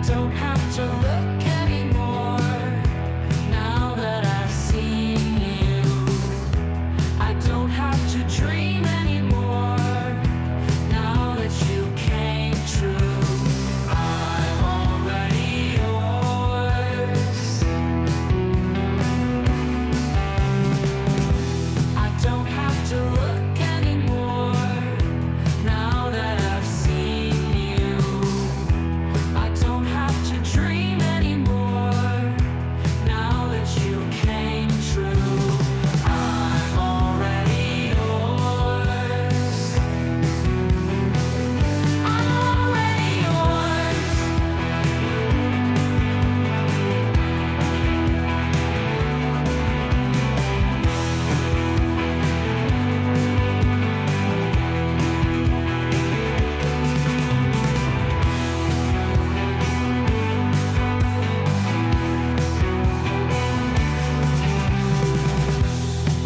don't have to look anymore now that I've seen you. I don't have to dream anymore now that you came true. I'm already yours. I don't have to look anymore now that I've seen you. I don't have to dream anymore now that you came true. I'm already yours. I'm already yours.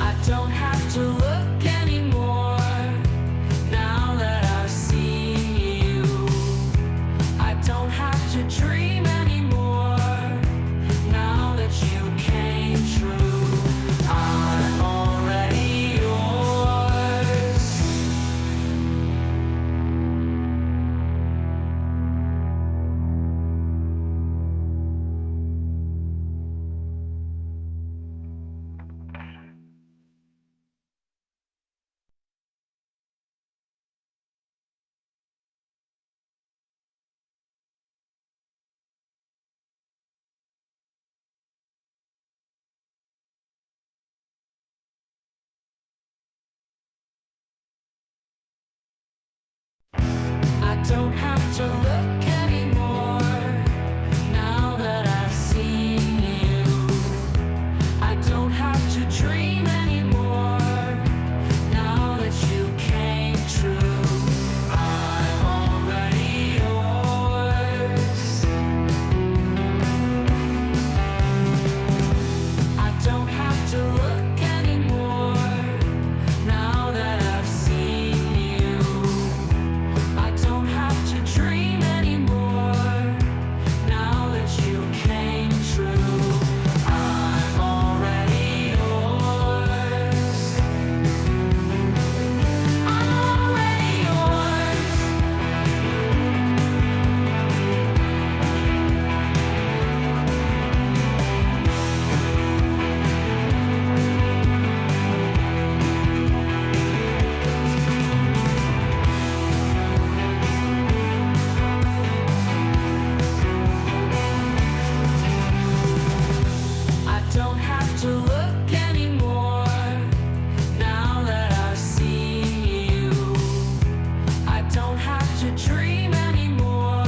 I don't have to look anymore now that I've seen you. I don't have to dream anymore now that you came true. I'm already yours. I don't have to look anymore now that I've seen you. I don't have to dream anymore now that you came true. I'm already yours. I don't have to look anymore now that I've seen you. I don't have to dream anymore now that you came true. I'm already yours. I'm already yours. I don't have to look anymore now that I've seen you. I don't have to dream anymore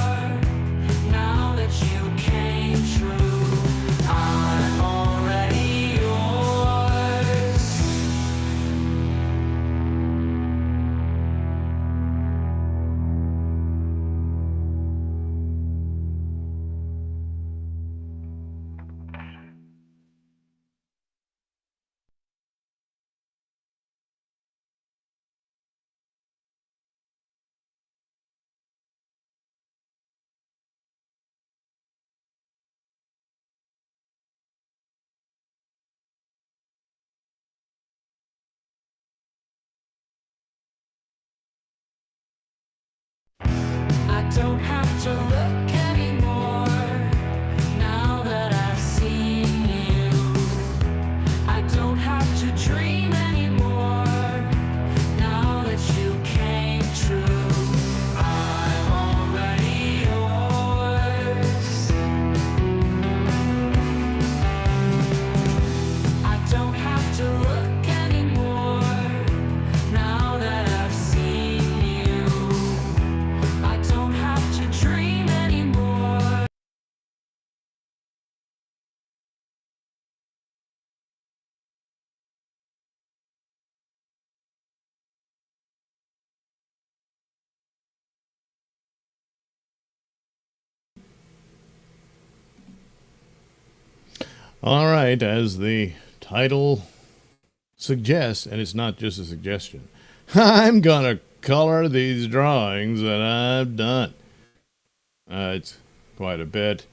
now that you came true. I'm already yours. I don't have to look anymore now that I've seen you. I don't have to dream anymore now that you came true. I'm already yours. I don't have to look anymore now that I've seen you. I don't have to dream anymore. All right, as the title suggests, and it's not just a suggestion, I'm going to color these drawings that I've done. It's quite a bit.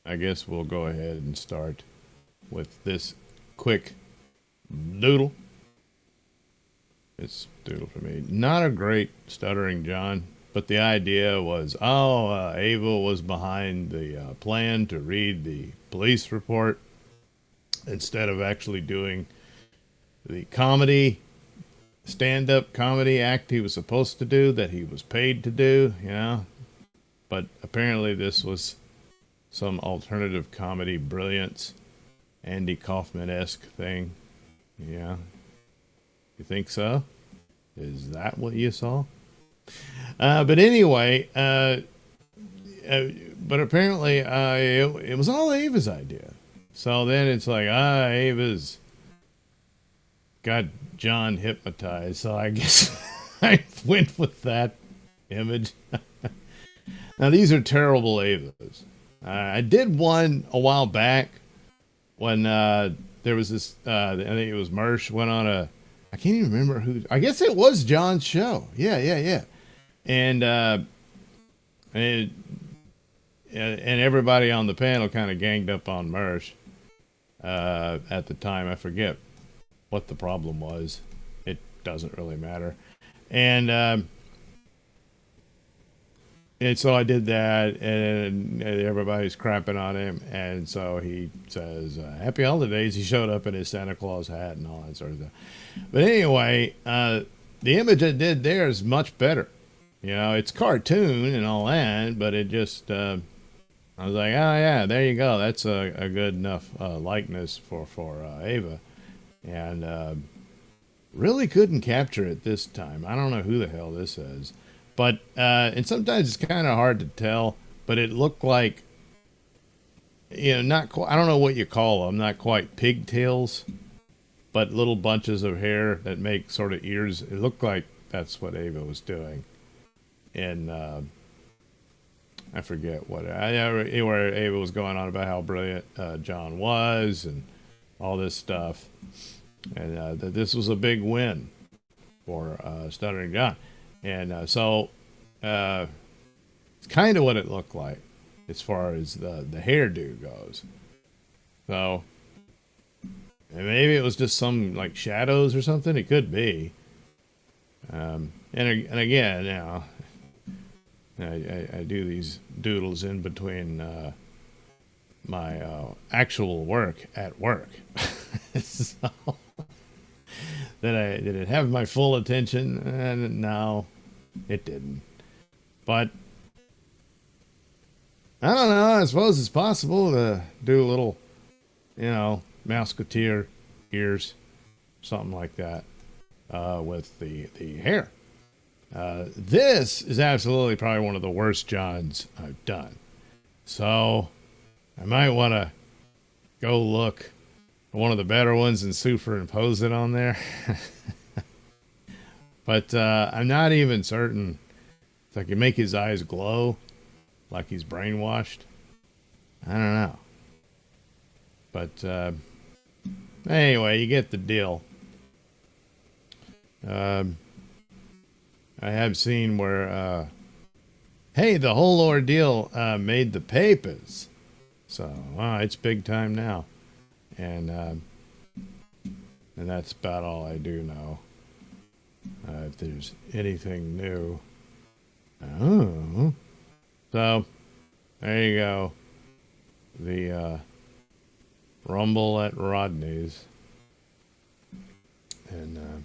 I guess we'll go ahead and start with this quick doodle. It's doodle for me. Not a great stuttering John, but the idea was, Ava was behind the plan to read the police report instead of actually doing the comedy, stand-up comedy act he was supposed to do, that he was paid to do, you know. But apparently this was some alternative comedy brilliance, Andy Kaufman-esque thing. Yeah. You think so? Is that what you saw? But anyway, but apparently it was all Ava's idea. So then it's like, Ava's got John hypnotized. So I guess I went with that image. Now, these are terrible Avas. I did one a while back when there was this, I think it was Mersh went on I can't even remember who, I guess it was John's show. Yeah. And everybody on the panel kind of ganged up on Mersh at the time. I forget what the problem was. It doesn't really matter. And so I did that, and everybody's crapping on him. And so he says, Happy Holidays. He showed up in his Santa Claus hat and all that sort of stuff. But anyway, the image I did there is much better. You know, it's cartoon and all that, but it just, I was like, oh yeah, there you go. That's a good enough likeness for Ava. And really couldn't capture it this time. I don't know who the hell this is. But, and sometimes it's kind of hard to tell, but it looked like, you know, not quite, I don't know what you call them, not quite pigtails, but little bunches of hair that make sort of ears. It looked like that's what Ava was doing. And I forget where Ava was going on about how brilliant John was and all this stuff. And that this was a big win for Stuttering John. And so it's kind of what it looked like as far as the hairdo goes. So and maybe it was just some like shadows or something. It could be. And again, you know, I do these doodles in between my actual work at work. So did it have my full attention? And no, it didn't. But I don't know. I suppose it's possible to do a little, you know, Mouseketeer ears, something like that, with the hair. This is absolutely probably one of the worst Johns I've done. So I might want to go look at one of the better ones and superimpose it on there. But I'm not even certain if I can make his eyes glow like he's brainwashed. I don't know. But anyway, you get the deal. I have seen where, hey, the whole ordeal made the papers. So it's big time now. And that's about all I do know. If there's anything new. Oh. So, there you go. The Rumble at Rodney's. And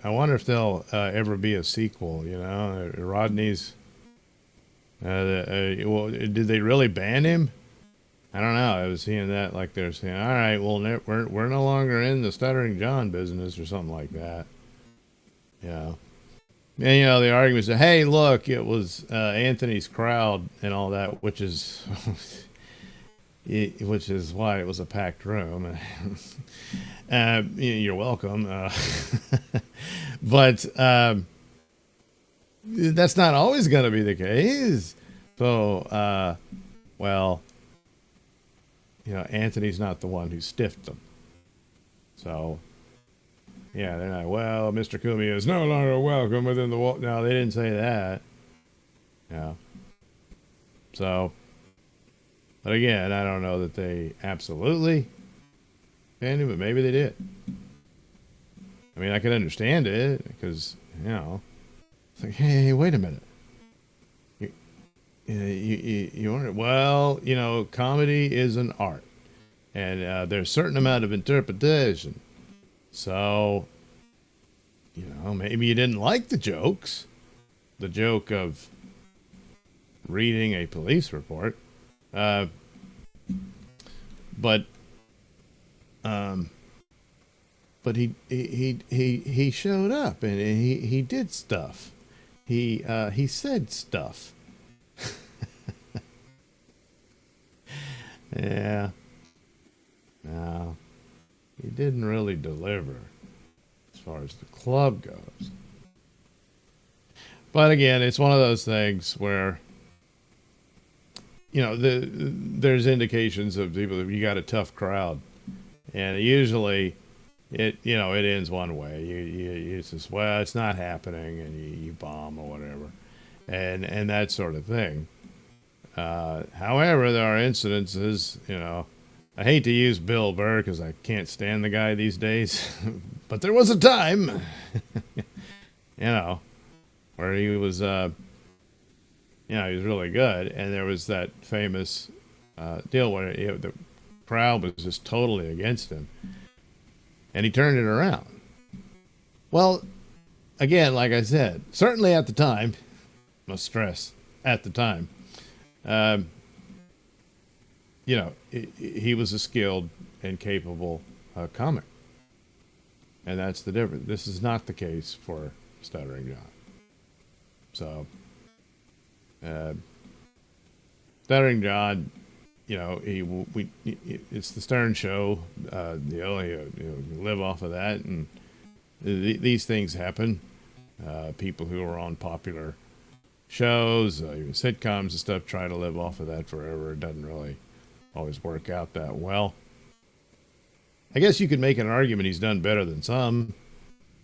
I wonder if there'll ever be a sequel, you know? Rodney's. Well, did they really ban him? I don't know. I was seeing that like they're saying, all right, well, we're no longer in the Stuttering John business or something like that. Yeah. And, you know, the argument is, hey, look, it was Anthony's crowd and all that, which is why it was a packed room. You're welcome. But that's not always going to be the case. So, well, you know, Anthony's not the one who stiffed them. So, yeah, they're not, well, Mr. Kumi is no longer welcome within the wall. No, they didn't say that. Yeah. So, but again, I don't know that they absolutely banned him, but maybe they did. I mean, I can understand it because, it's like, hey, wait a minute. You aren't, well, comedy is an art, and there's a certain amount of interpretation. So, maybe you didn't like the jokes. The joke of reading a police report. But he showed up and he did stuff. He said stuff. Yeah. No, he didn't really deliver as far as the club goes. But again, it's one of those things where, there's indications of people that you got a tough crowd, and usually it ends one way. You just, well, it's not happening, and you bomb or whatever, and that sort of thing. However, there are incidences, I hate to use Bill Burr because I can't stand the guy these days, but there was a time, where he was, he was really good, and there was that famous deal where the crowd was just totally against him, and he turned it around. Well, again, like I said, certainly at the time, must stress, at the time, he was a skilled and capable comic. And that's the difference. This is not the case for Stuttering John. So, Stuttering John, it's the Stern Show. You live off of that, and these things happen. People who are on popular shows, even sitcoms and stuff, try to live off of that forever. It doesn't really always work out that well. I guess you could make an argument he's done better than some.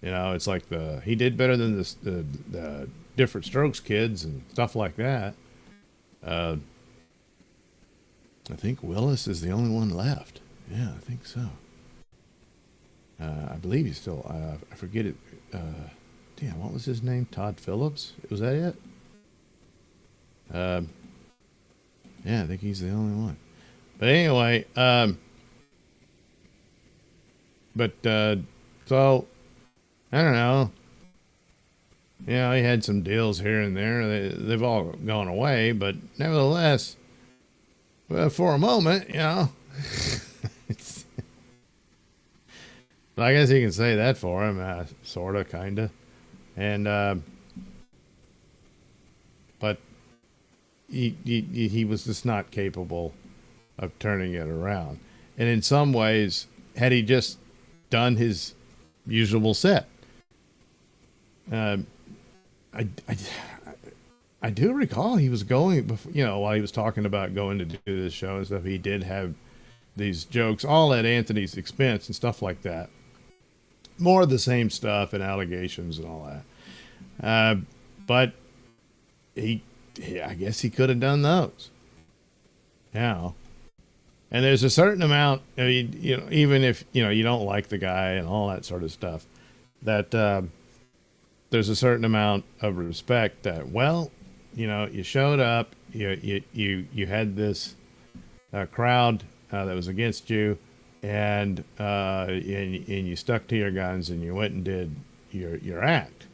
It's like he did better than the Different Strokes kids and stuff like that. I think Willis is the only one left. Yeah, I think so. I believe he's still, I forget it. Damn, what was his name? Todd Phillips? Was that it? Yeah, I think he's the only one. But anyway, so, I don't know. He had some deals here and there. They've all gone away, but nevertheless, well, for a moment, it's, I guess you can say that for him, sort of, kind of. And, but he was just not capable of turning it around. And in some ways, had he just done his usual set, I do recall he was going, while he was talking about going to do this show and stuff, he did have these jokes, all at Anthony's expense and stuff like that. More of the same stuff and allegations and all that. But I guess he could have done those. And there's a certain amount, even if, you don't like the guy and all that sort of stuff, that there's a certain amount of respect that, well, you showed up, you had this crowd that was against you, and you stuck to your guns and you went and did your act.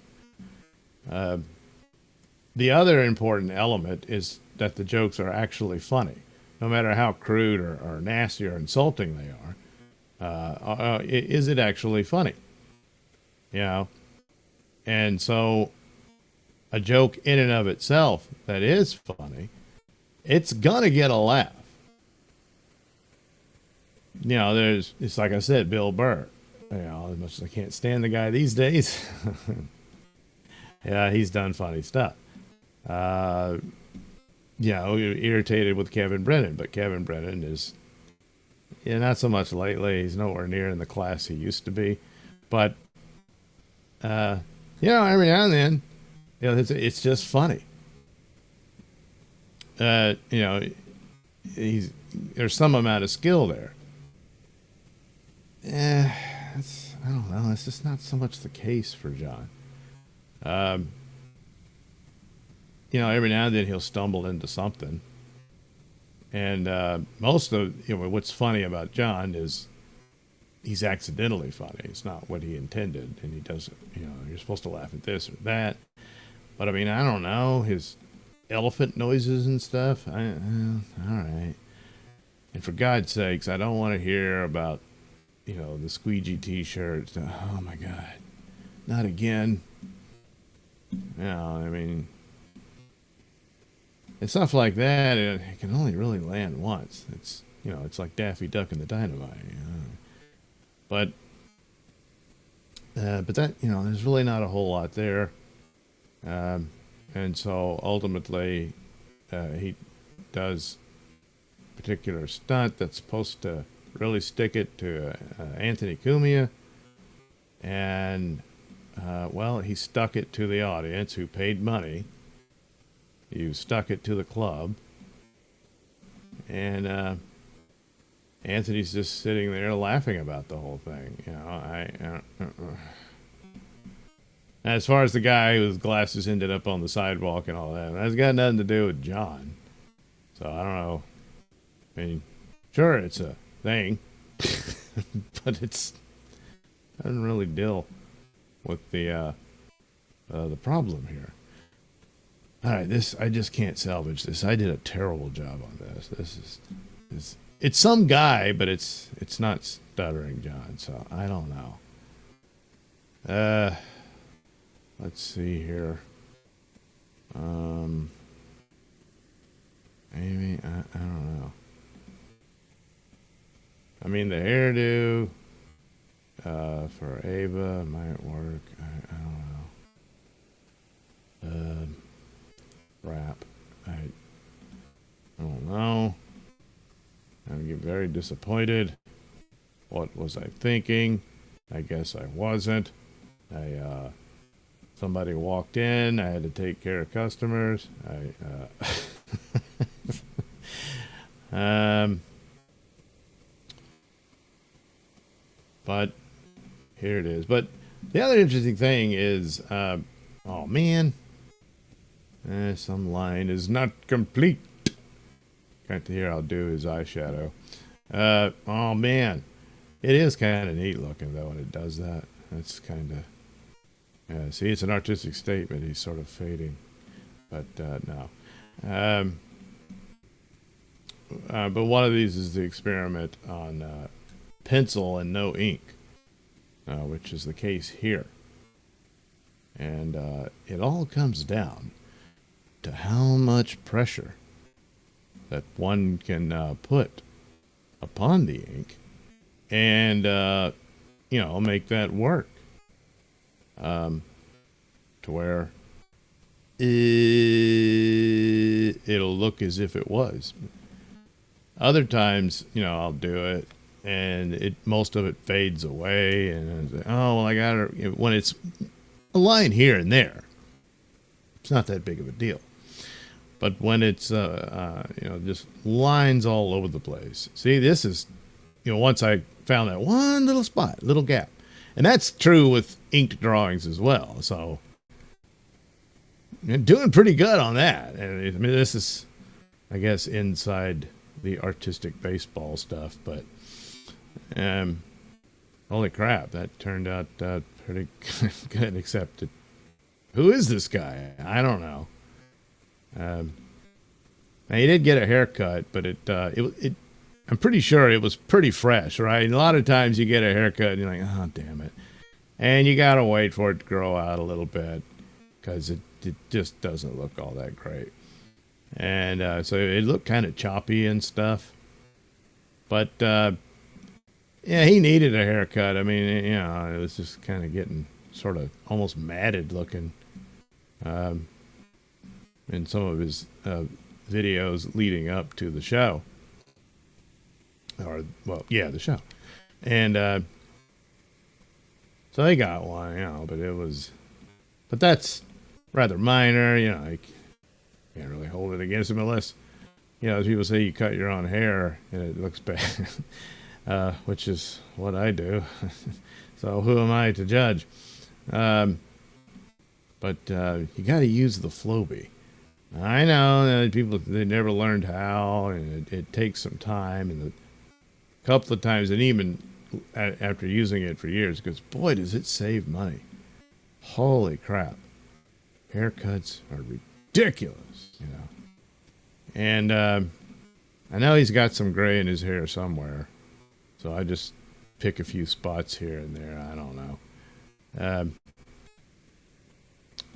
The other important element is that the jokes are actually funny, no matter how crude or nasty or insulting they are. Is it actually funny? And so a joke in and of itself that is funny, it's gonna get a laugh. It's like I said, Bill Burr. As much as I can't stand the guy these days, yeah, he's done funny stuff. Irritated with Kevin Brennan, but Kevin Brennan is, not so much lately. He's nowhere near in the class he used to be, but every now and then, it's just funny. you know, there's some amount of skill there. I don't know. It's just not so much the case for John. You know, every now and then he'll stumble into something. And most of, what's funny about John is he's accidentally funny. It's not what he intended. And he doesn't, you're supposed to laugh at this or that. But I mean, I don't know. His elephant noises and stuff. All right. And for God's sakes, I don't want to hear about, the squeegee t-shirts. Oh my God. Not again. I mean, and stuff like that, it can only really land once. It's, it's like Daffy Duck and the Dynamite. But that, there's really not a whole lot there. And so ultimately, he does a particular stunt that's supposed to really stick it to Anthony Cumia. And, well, he stuck it to the audience who paid money. You stuck it to the club. And Anthony's just sitting there laughing about the whole thing. As far as the guy whose glasses ended up on the sidewalk and all that, that's got nothing to do with John. So I don't know. I mean, sure, it's a thing, but it doesn't really deal with the problem here. All right, I just can't salvage this. I did a terrible job on this. This is it's some guy, but it's not Stuttering John. So I don't know. Let's see here. Maybe I don't know. I mean, the hairdo for Ava might work. I don't know. Rap. I don't know. I get very disappointed. What was I thinking? I guess I wasn't. Somebody walked in. I had to take care of customers. But here it is. But the other interesting thing is, oh man, some line is not complete. Can't hear. I'll do his eyeshadow. Oh man, it is kind of neat looking though when it does that. That's kind of. See, it's an artistic statement. He's sort of fading, but no. But one of these is the experiment on pencil and no ink, which is the case here. And it all comes down to how much pressure that one can put upon the ink and, make that work. To where it'll look as if it was. Other times, I'll do it and most of it fades away and I say, oh, well, I got it. When it's a line here and there, it's not that big of a deal. But when it's, just lines all over the place. See, this is, once I found that one little spot, little gap. And that's true with inked drawings as well. So, doing pretty good on that. And I mean, this is, I guess, inside the artistic baseball stuff. But, holy crap, that turned out pretty good. Except, who is this guy? I don't know. Now he did get a haircut, but I'm pretty sure it was pretty fresh, right? And a lot of times you get a haircut and you're like, oh, damn it. And you got to wait for it to grow out a little bit because it just doesn't look all that great. And so it looked kind of choppy and stuff. But, yeah, he needed a haircut. I mean, it was just kind of getting sort of almost matted looking in some of his videos leading up to the show. The show. And so they got one, but that's rather minor, you can't really hold it against him unless you know, people say you cut your own hair and it looks bad, which is what I do. So who am I to judge? But you got to use the Flowbee. I know that people, they never learned how, and it takes some time, and a couple of times, and even after using it for years, because boy, does it save money. Holy crap. Haircuts are ridiculous, you know. And I know he's got some gray in his hair somewhere, so I just pick a few spots here and there. I don't know.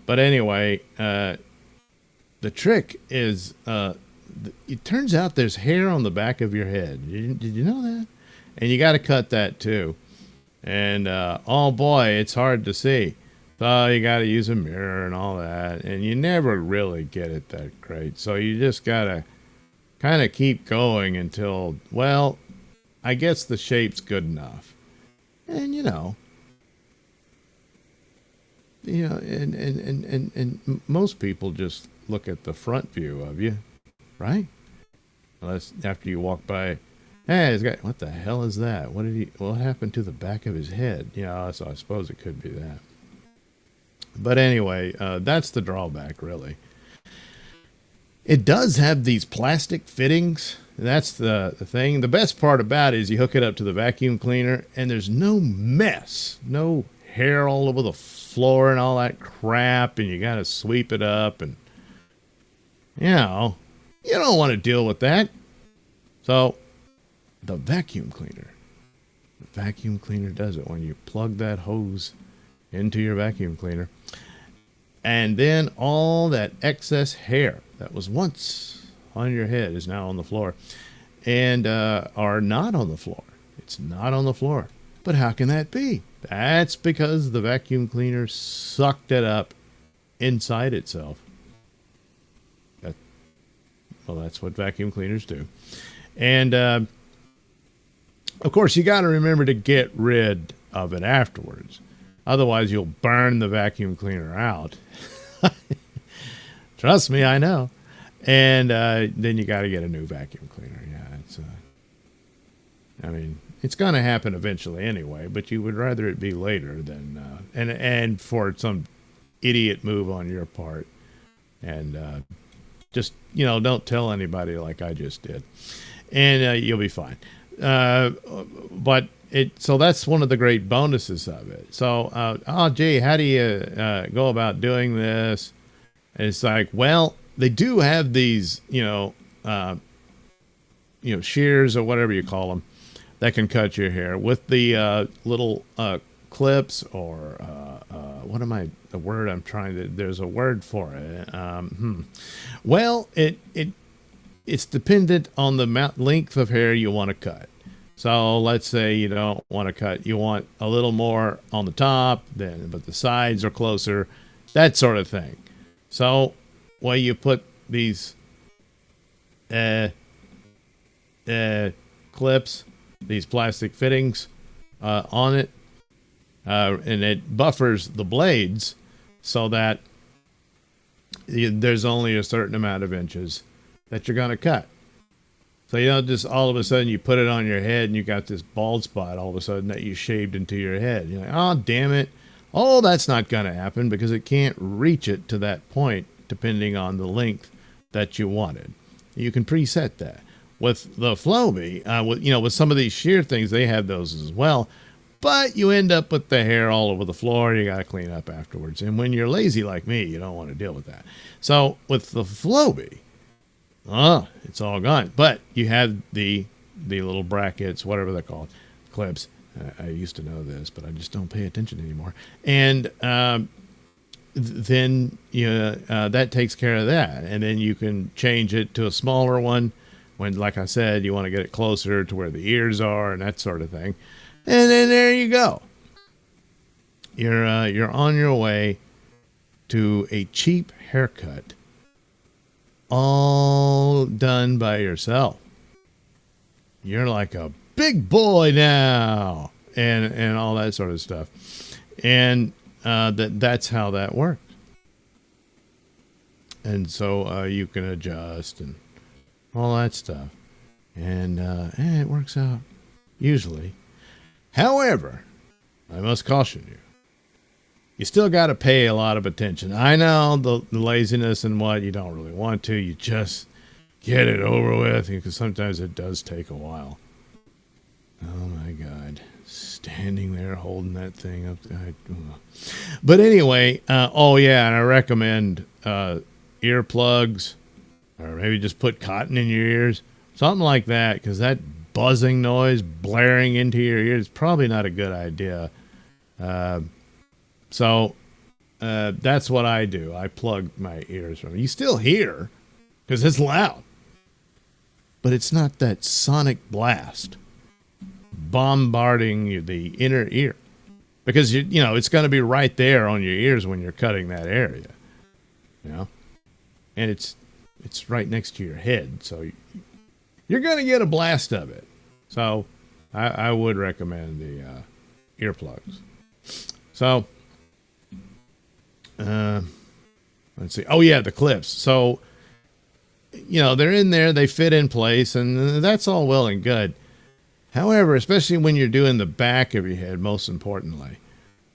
But anyway, the trick is, it turns out there's hair on the back of your head. Did you know that? And you got to cut that too. And oh boy, it's hard to see. So you got to use a mirror and all that. And you never really get it that great. So you just got to kind of keep going until, well, I guess the shape's good enough. And you know, and most people just look at the front view of you, right? Unless after you walk by, hey, what the hell is that? What happened to the back of his head? You know, so I suppose it could be that. But anyway, that's the drawback, really. It does have these plastic fittings. That's the thing. The best part about it is you hook it up to the vacuum cleaner, and there's no mess, no hair all over the floor and all that crap, and you got to sweep it up, and you know, you don't want to deal with that. So the vacuum cleaner does it. When you plug that hose into your vacuum cleaner, and then all that excess hair that was once on your head is now on the floor, and are not on the floor. It's not on the floor. But how can that be? That's because the vacuum cleaner sucked it up inside itself. Well, that's what vacuum cleaners do. And, of course, you got to remember to get rid of it afterwards. Otherwise, you'll burn the vacuum cleaner out. Trust me, I know. And then you got to get a new vacuum cleaner. Yeah, it's going to happen eventually anyway, but you would rather it be later than and for some idiot move on your part. And just, you know, don't tell anybody like I just did, and you'll be fine. But so that's one of the great bonuses of it. So, oh gee, how do you go about doing this? And it's like, well, they do have these, shears or whatever you call them, that can cut your hair with the little clips, or the word I'm trying to, there's a word for it. Well, it's dependent on the length of hair you want to cut. So let's say you don't want to cut, you want a little more on the top, but the sides are closer, that sort of thing. So, well, you put these clips, these plastic fittings on it, and it buffers the blades so that there's only a certain amount of inches that you're going to cut. So you don't just all of a sudden you put it on your head and you got this bald spot all of a sudden that you shaved into your head. You're like, oh, damn it. Oh, that's not going to happen because it can't reach it to that point depending on the length that you wanted. You can preset that. With the Flowbee, with some of these shear things, they have those as well. But you end up with the hair all over the floor. You got to clean up afterwards. And when you're lazy like me, you don't want to deal with that. So with the Flowbee, it's all gone. But you have the little brackets, whatever they're called, clips. I used to know this, but I just don't pay attention anymore. And then that takes care of that. And then you can change it to a smaller one when, like I said, you want to get it closer to where the ears are and that sort of thing. And then there you go. You're on your way to a cheap haircut, all done by yourself. You're like a big boy now, and all that sort of stuff. And that's how that works. And so you can adjust and all that stuff. And it works out, usually. However, I must caution you. You still got to pay a lot of attention. I know the laziness and what, you don't really want to. You just get it over with, because sometimes it does take a while. Oh, my God. Standing there holding that thing up. But anyway, oh, yeah, and I recommend earplugs, or maybe just put cotton in your ears. Something like that, because that buzzing noise blaring into your ears is probably not a good idea. So that's what I do. I plug my ears from. You still hear, because it's loud. But it's not that sonic blast bombarding the inner ear. Because, you know, it's going to be right there on your ears when you're cutting that area. You know? And it's right next to your head, so you're going to get a blast of it. So I would recommend the earplugs. So let's see. Oh, yeah, the clips. So, you know, they're in there. They fit in place, and that's all well and good. However, especially when you're doing the back of your head, most importantly,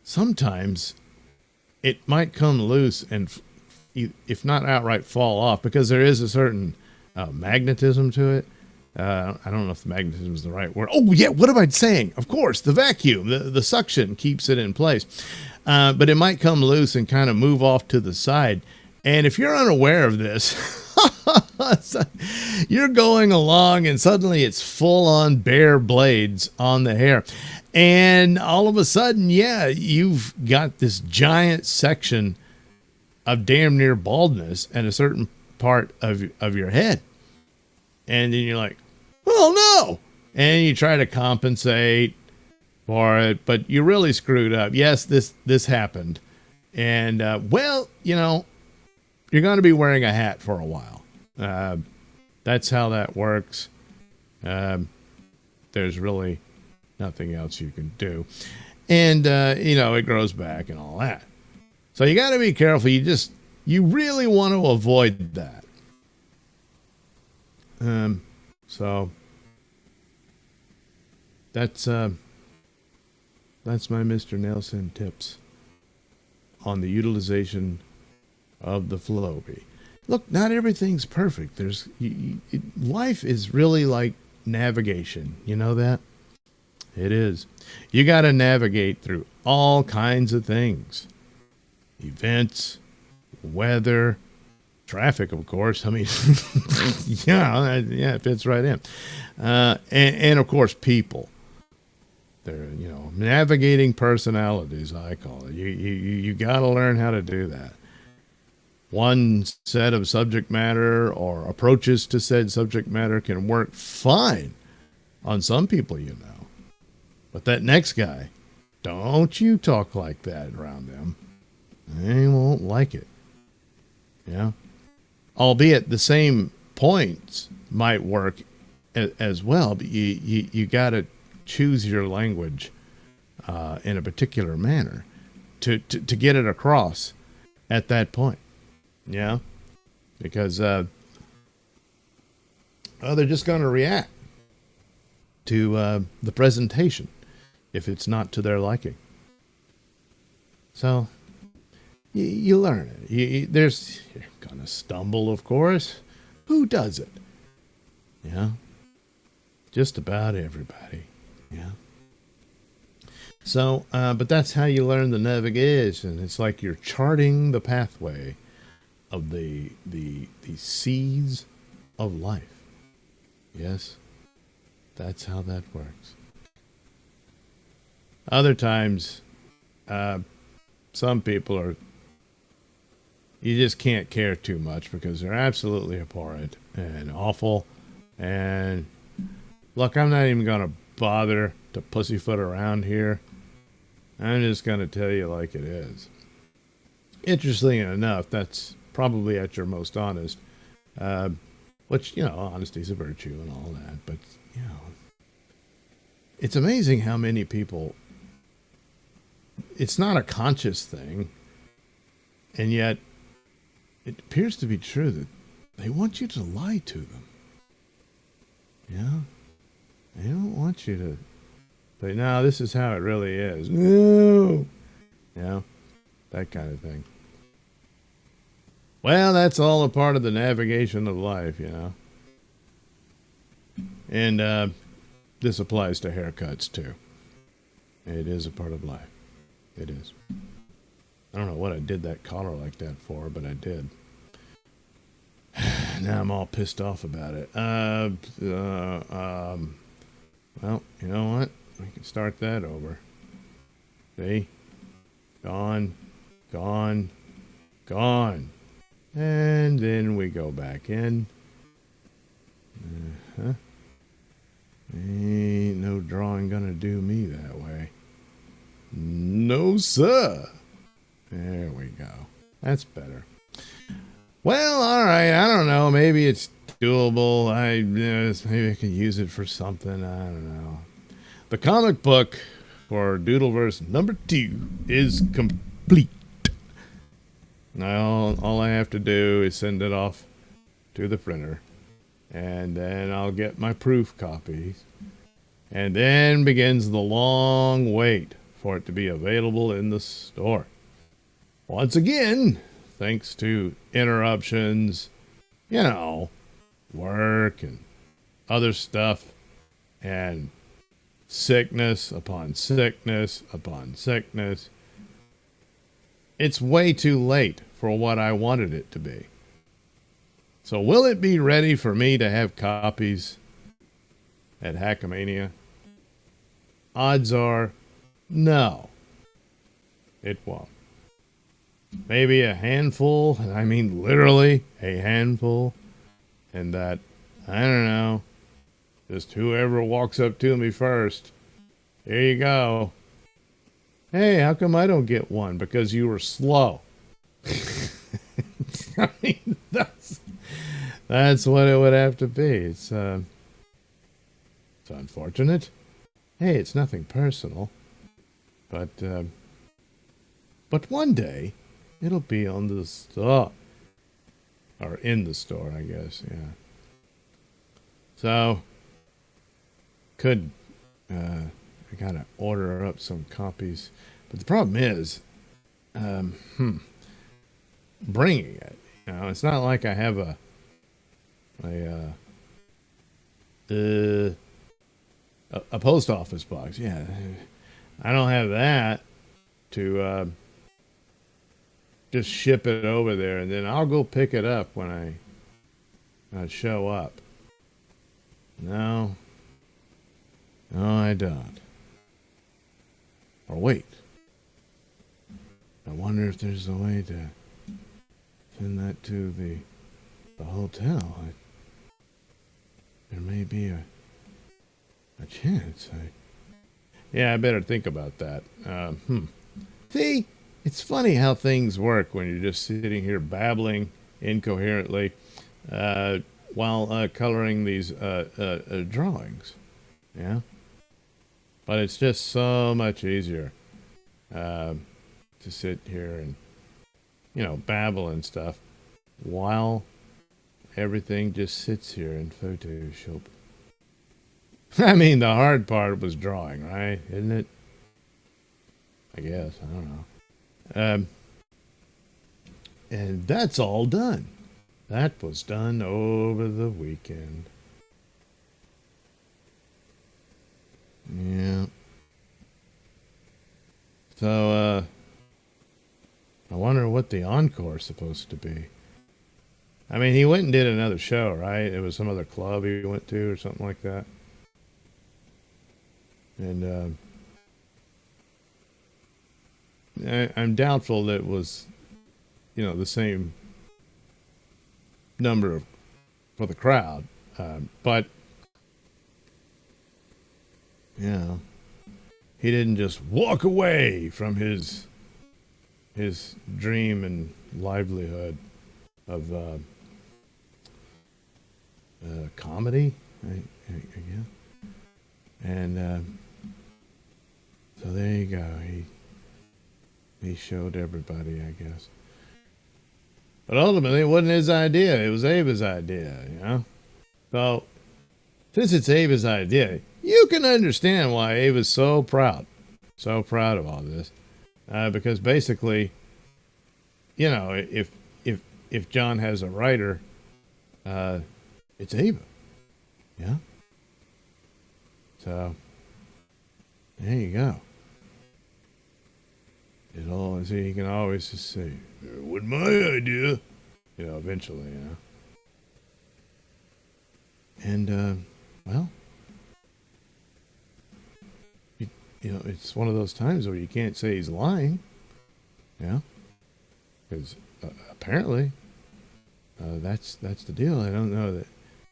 sometimes it might come loose and, if not outright, fall off, because there is a certain magnetism to it. I don't know if the magnetism is the right word. Oh, yeah, what am I saying? Of course, the vacuum, the suction keeps it in place. But it might come loose and kind of move off to the side. And if you're unaware of this, you're going along and suddenly it's full-on bare blades on the hair. And all of a sudden, yeah, you've got this giant section of damn near baldness at a certain part of your head. And then you're like, oh, no. And you try to compensate for it, but you really screwed up. Yes, this happened. And, well, you know, you're going to be wearing a hat for a while. That's how that works. There's really nothing else you can do. And, you know, it grows back and all that. So you got to be careful. You really want to avoid that. So that's my Mr. Nailsin tips on the utilization of the Flowbee. Look, not everything's perfect. Life is really like navigation. You know that? It is. You got to navigate through all kinds of things. Events, weather, traffic, of course. I mean, yeah, it fits right in. And of course, people. They're, you know, navigating personalities, I call it. You got to learn how to do that. One set of subject matter or approaches to said subject matter can work fine on some people, you know. But that next guy, don't you talk like that around them. They won't like it. Yeah. Albeit the same points might work as well, but you got to choose your language in a particular manner to get it across at that point. Yeah, because they're just going to react to the presentation if it's not to their liking. So you learn it. You're going to stumble, of course. Who does it? Yeah, just about everybody. Yeah. So, but that's how you learn the navigation. It's like you're charting the pathway of the seas of life. Yes, that's how that works. Other times, some people you just can't care too much because they're absolutely abhorrent and awful. And look, I'm not even going to bother to pussyfoot around here. I'm just going to tell you like it is. Interestingly enough, that's probably at your most honest, which, you know, honesty is a virtue and all that. But, you know, it's amazing how many people, it's not a conscious thing, and yet it appears to be true that they want you to lie to them. Yeah, they don't want you to. But no, this is how it really is. No, yeah, that kind of thing. Well, that's all a part of the navigation of life, you know. And this applies to haircuts too. It is a part of life. It is. I don't know what I did that collar like that for, but I did. Now I'm all pissed off about it. Well, you know what? We can start that over. See? Gone, gone, gone. And then we go back in. Uh-huh. Ain't no drawing gonna do me that way. No, sir. There we go. That's better. Well, all right. I don't know. Maybe it's doable. Maybe I can use it for something. I don't know. The comic book for Doodleverse number 2 is complete. Now, all I have to do is send it off to the printer, and then I'll get my proof copies, and then begins the long wait for it to be available in the store. Once again, thanks to interruptions, you know, work and other stuff, and sickness upon sickness upon sickness, it's way too late for what I wanted it to be. So will it be ready for me to have copies at Hackamania? Odds are no, it won't. Maybe a handful, and I mean literally a handful, and that, I don't know, just whoever walks up to me first, here you go. Hey, how come I don't get one? Because you were slow. I mean, that's what it would have to be. It's unfortunate. Hey, it's nothing personal, but one day it'll be on the store, or in the store, I guess. Yeah. So I gotta order up some copies, but the problem is, bringing it. You know, it's not like I have a post office box. Yeah, I don't have that to just ship it over there, and then I'll go pick it up when I show up. No, I don't. Or wait, I wonder if there's a way to send that to the hotel. There may be a chance. Yeah, I better think about that. See, it's funny how things work when you're just sitting here babbling incoherently while coloring these drawings. Yeah, but it's just so much easier to sit here and, you know, babble and stuff while everything just sits here in Photoshop. I mean, the hard part was drawing, right? Isn't it? I guess. I don't know. And that's all done. That was done over the weekend. Yeah. So, I wonder what the encore's supposed to be. I mean, he went and did another show, right? It was some other club he went to or something like that. And I'm doubtful that it was, you know, the same number for the crowd. But, you know, he didn't just walk away from his dream and livelihood of comedy, I guess. And so there you go. He showed everybody, I guess. But ultimately, it wasn't his idea. It was Ava's idea, you know? So, since it's Ava's idea, you can understand why Ava's so proud of all this, because basically, you know, if John has a writer, it's Ava, yeah. So there you go. It all, so you can always just say, "It wasn't my idea," you know, eventually, you know. And well, you know, it's one of those times where you can't say he's lying, yeah, because apparently that's the deal. I don't know that.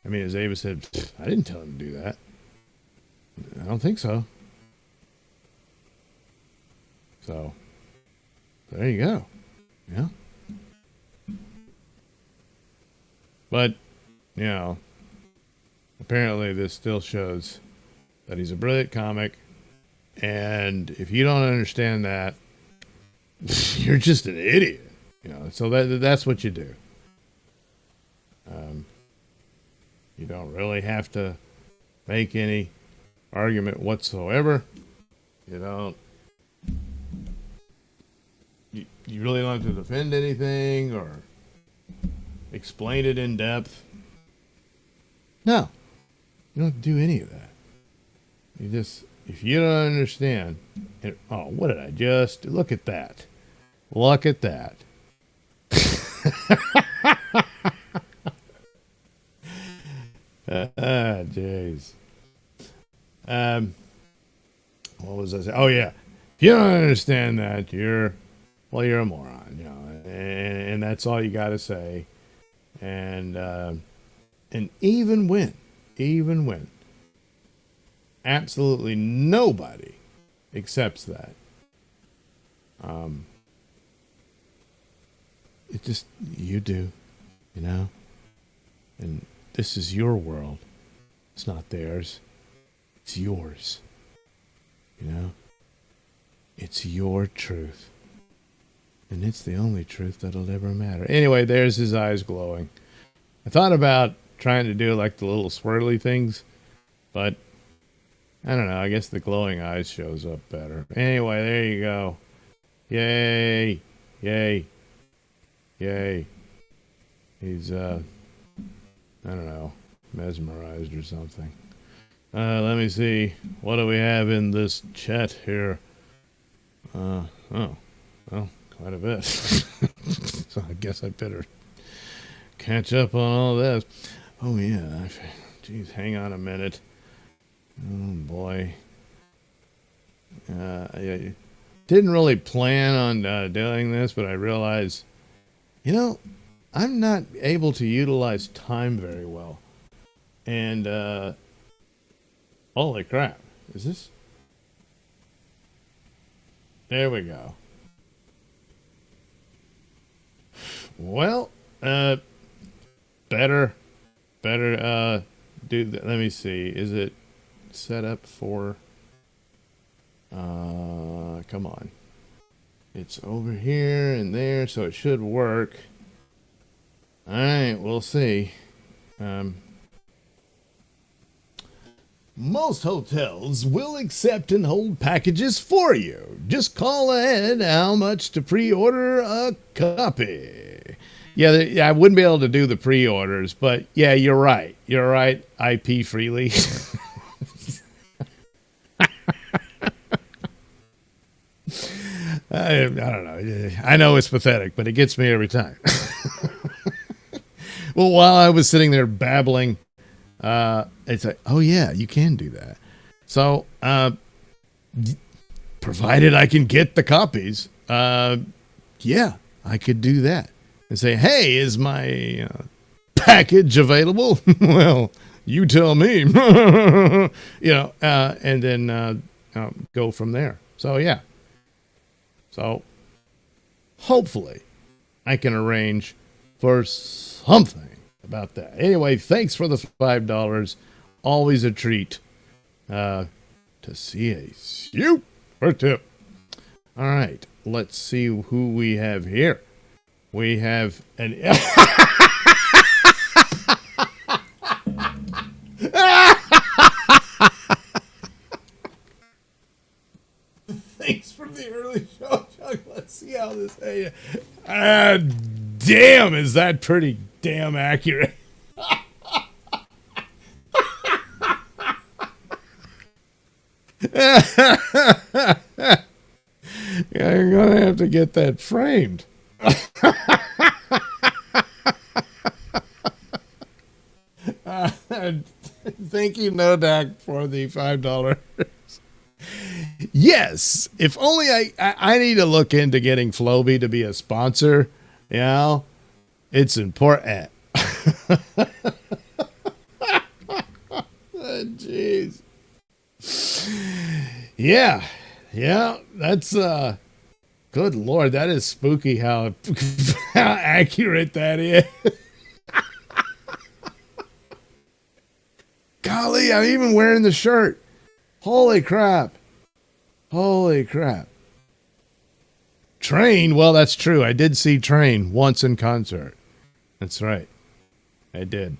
I mean, as Ava said, I didn't tell him to do that. I don't think so. So there you go. Yeah. But, you know, apparently this still shows that he's a brilliant comic. And if you don't understand that, you're just an idiot. You know, so that's what you do. You don't really have to make any argument whatsoever. You don't. You really don't have to defend anything or explain it in depth. No, you don't have to do any of that. You just, if you don't understand, and, oh, what did I just look at that? Look at that. Jeez. What was I saying? Oh yeah, if you don't understand that, you're a moron, you know, and that's all you got to say. And even when absolutely nobody accepts that, it just, you do, you know, and this is your world. It's not theirs. It's yours. You know, it's your truth. And it's the only truth that'll ever matter. Anyway, there's his eyes glowing. I thought about trying to do like the little swirly things, but I don't know. I guess the glowing eyes shows up better. Anyway, there you go. Yay. Yay. Yay. He's, I don't know, mesmerized or something. Let me see. What do we have in this chat here? Oh, well, quite a bit. So I guess I better catch up on all this. Oh, yeah. Geez, hang on a minute. Oh, boy. I didn't really plan on doing this, but I realized, you know, I'm not able to utilize time very well. And, holy crap. Is this? There we go. Well, better do that. Let me see. Is it set up for, come on. It's over here and there, so it should work. All right, we'll see. Most hotels will accept and hold packages for you. Just call ahead how much to pre-order a copy. Yeah, I wouldn't be able to do the pre-orders, but yeah, you're right. You're right. IP freely. I don't know. I know it's pathetic, but it gets me every time. Well, while I was sitting there babbling, it's like, oh yeah, you can do that. So, provided I can get the copies, yeah, I could do that and say, hey, is my package available? Well, you tell me, you know, and then go from there. So yeah. So hopefully I can arrange for something about that. Anyway, thanks for the $5. Always a treat to see a super tip. All right, let's see who we have here. We have an damn, is that pretty damn accurate? Yeah, you're gonna have to get that framed. Thank you, Nodak, for the $5. Yes, if only I need to look into getting Floby to be a sponsor. You know, it's important. Jeez. Yeah, that's good Lord, that is spooky how accurate that is. Golly, I'm even wearing the shirt. Holy crap. Train, well, that's true. I did see Train once in concert. That's right. I did.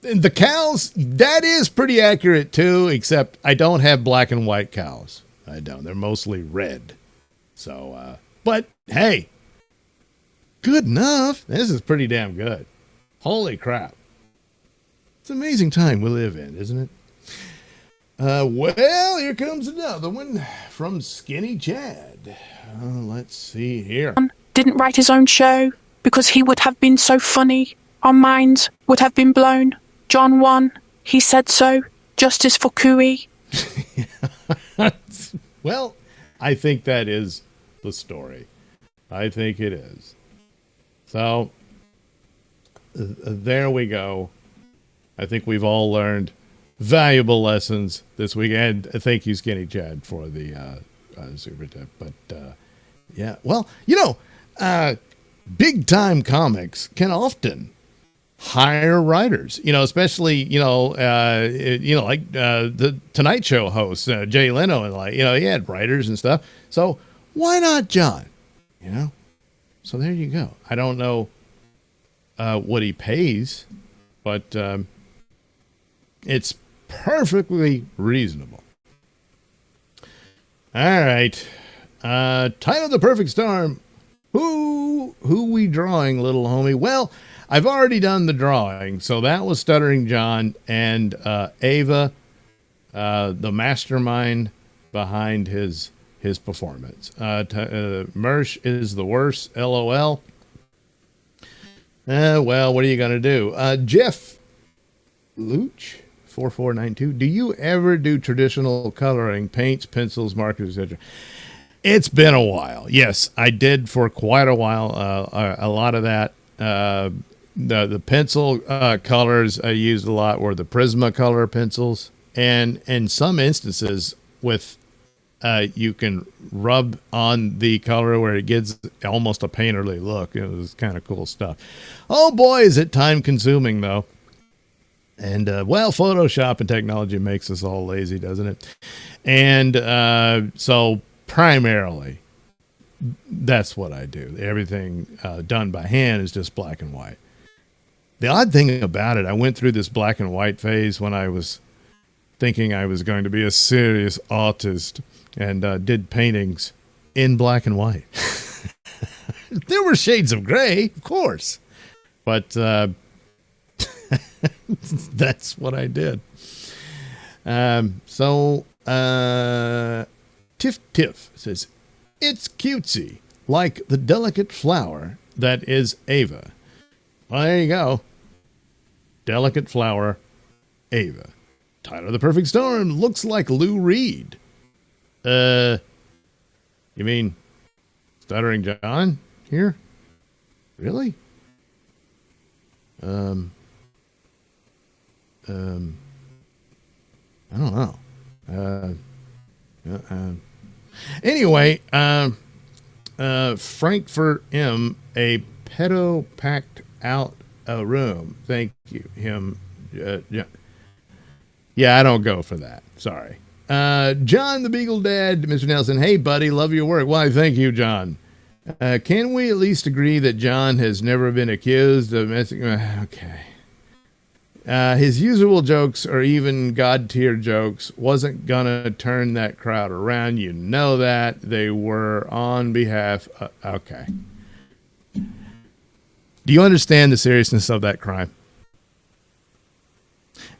And the cows, that is pretty accurate too, except I don't have black and white cows. I don't. They're mostly red. So, but hey, good enough. This is pretty damn good. Holy crap. It's an amazing time we live in, isn't it? Well, here comes another one from Skinny Chad. Let's see here. Didn't write his own show because he would have been so funny. Our minds would have been blown. John won. He said so. Justice for Cooey. Well, I think that is the story. I think it is. So, there we go. I think we've all learned valuable lessons this weekend. Thank you, Skinny Chad, for the super tip. But, yeah, well, you know, big time comics can often hire writers, you know, especially, like the Tonight Show host, Jay Leno, and like, you know, he had writers and stuff. So why not John? You know? So there you go. I don't know what he pays, but it's perfectly reasonable. All right. Title of the Perfect Storm. Who we drawing, little homie? Well, I've already done the drawing, so that was Stuttering John and Ava, the mastermind behind his performance. Mersh is the worst, LOL. Well, what are you gonna do? Jeff Luch 4492. Do you ever do traditional coloring, paints, pencils, markers, etc.? It's been a while. Yes, I did for quite a while. A lot of that. The pencil colors I used a lot were the Prismacolor pencils, and in some instances with you can rub on the color where it gets almost a painterly look. It was kind of cool stuff. Oh boy, is it time consuming though. And well, Photoshop and technology makes us all lazy, doesn't it? And so primarily that's what I do. Everything done by hand is just black and white. The odd thing about it, I went through this black and white phase when I was thinking I was going to be a serious artist and did paintings in black and white. There were shades of gray, of course, but that's what I did. Tiff says, it's cutesy, like the delicate flower that is Ava. Well, there you go. Delicate flower, Ava. Title of the Perfect Storm looks like Lou Reed. You mean Stuttering John here? Really? I don't know. Anyway, Frankfurt M, a pedo packed out a room. Thank you. Him. Yeah, I don't go for that. Sorry. John the Beagle Dad, Mr. Nailsin. Hey, buddy, love your work. Why, thank you, John. Can we at least agree that John has never been accused of messing? Okay. His usual jokes or even God-tier jokes wasn't gonna turn that crowd around. You know that. They were on behalf of, okay. Do you understand the seriousness of that crime?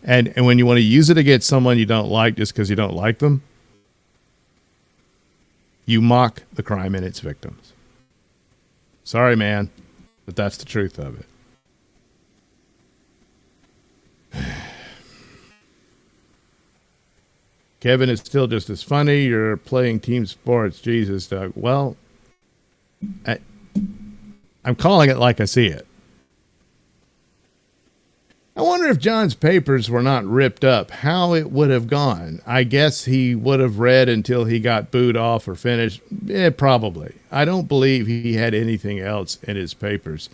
And when you want to use it against someone you don't like just because you don't like them, you mock the crime and its victims. Sorry, man, but that's the truth of it. Kevin, it's still just as funny. You're playing team sports. Jesus, Doug. Well, I'm calling it like I see it. I wonder if John's papers were not ripped up, how it would have gone. I guess he would have read until he got booed off or finished. Probably. I don't believe he had anything else in his papers.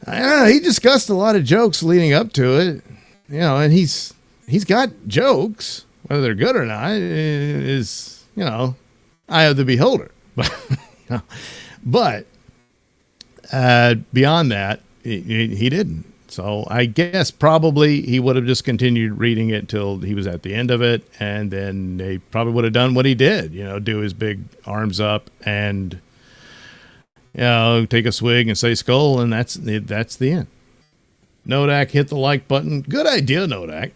I don't know. He discussed a lot of jokes leading up to it, you know, and he's got jokes. Whether they're good or not is, you know, eye of the beholder. But beyond that, he didn't. So I guess probably he would have just continued reading it till he was at the end of it, and then they probably would have done what he did, you know, do his big arms up and, you know, take a swig and say skull, and that's the end. Nodak, hit the like button. Good idea, Nodak.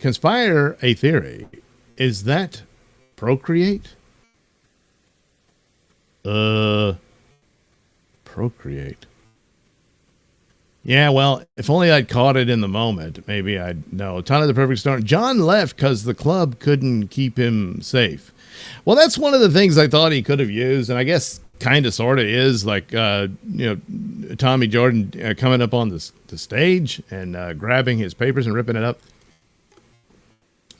Conspire a theory. Is that procreate? Procreate. Yeah, well, if only I'd caught it in the moment, maybe I'd know. Ton of the perfect storm. John left because the club couldn't keep him safe. Well, that's one of the things I thought he could have used, and I guess kind of sort of is, like, you know, Tommy Jordan coming up on the stage and grabbing his papers and ripping it up.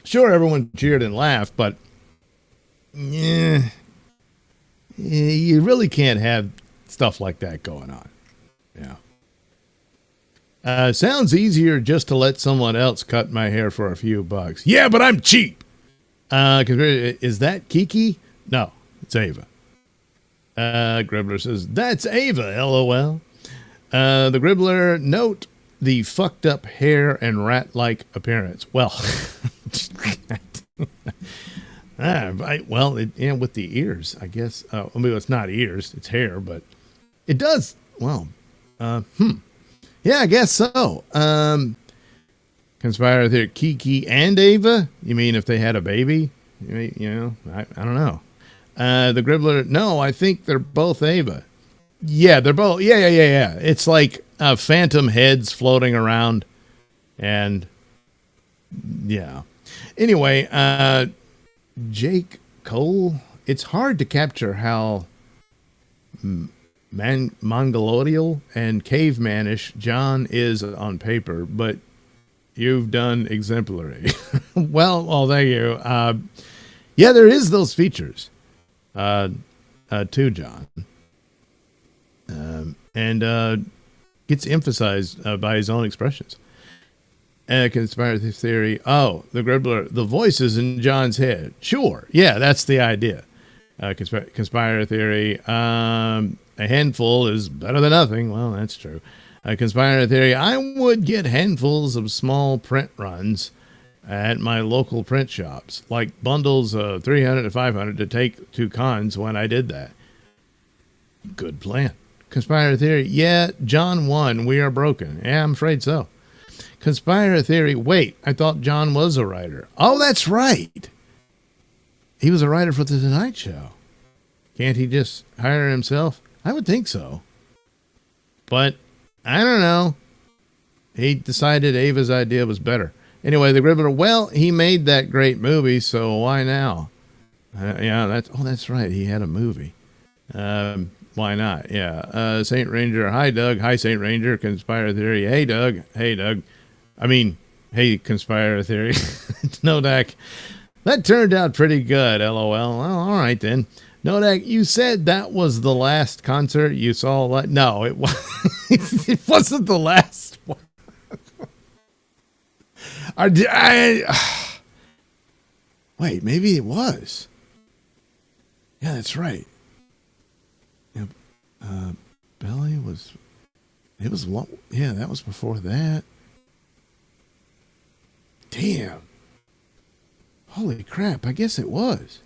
Sure, everyone cheered and laughed, but you really can't have stuff like that going on. Yeah. Sounds easier just to let someone else cut my hair for a few bucks. Yeah, but I'm cheap. Is that Kiki? No, it's Ava. Gribbler says, that's Ava, LOL. The Gribbler, note the fucked up hair and rat-like appearance. Well, with the ears, I guess. I mean, it's not ears, it's hair, but it does. Well, yeah, I guess so. Conspire there, Kiki and Ava? You mean if they had a baby? You know, I don't know. The Gribbler, no, I think they're both Ava. Yeah, they're both. Yeah. It's like phantom heads floating around. And, yeah. Anyway, Jake Cole, it's hard to capture how mongoloidal and cavemanish John is on paper, but you've done exemplary. well, thank you. Yeah, there is those features to John, and gets emphasized by his own expressions. Conspiracy theory. Oh, the Gribbler, the voices in John's head. Sure, yeah, that's the idea. Conspiracy theory. A handful is better than nothing. Well, that's true. Conspiracy theory. I would get handfuls of small print runs at my local print shops, like bundles of 300 to 500 to take to cons when I did that. Good plan. Conspiracy theory. Yeah, John won. We are broken. Yeah, I'm afraid so. Conspiracy theory. Wait, I thought John was a writer. Oh, that's right. He was a writer for the Tonight Show. Can't he just hire himself? I would think so. But I don't know. He decided Ava's idea was better. Anyway, the Gribbler, well, he made that great movie, so why now? Yeah, that's right. He had a movie. Why not? Yeah. Saint Ranger. Hi, Doug. Hi, Saint Ranger. Conspiracy theory. Hey, Doug. Hey, Doug. I mean, hey, conspiracy theory. Nodak. That turned out pretty good, LOL. Well, all right, then. Nodak, you said that was the last concert you saw. No, it was. It wasn't the last one. Wait, maybe it was. Yeah, that's right. Yeah, Belly was. It was long. Yeah, that was before that. Damn. Holy crap! I guess it was.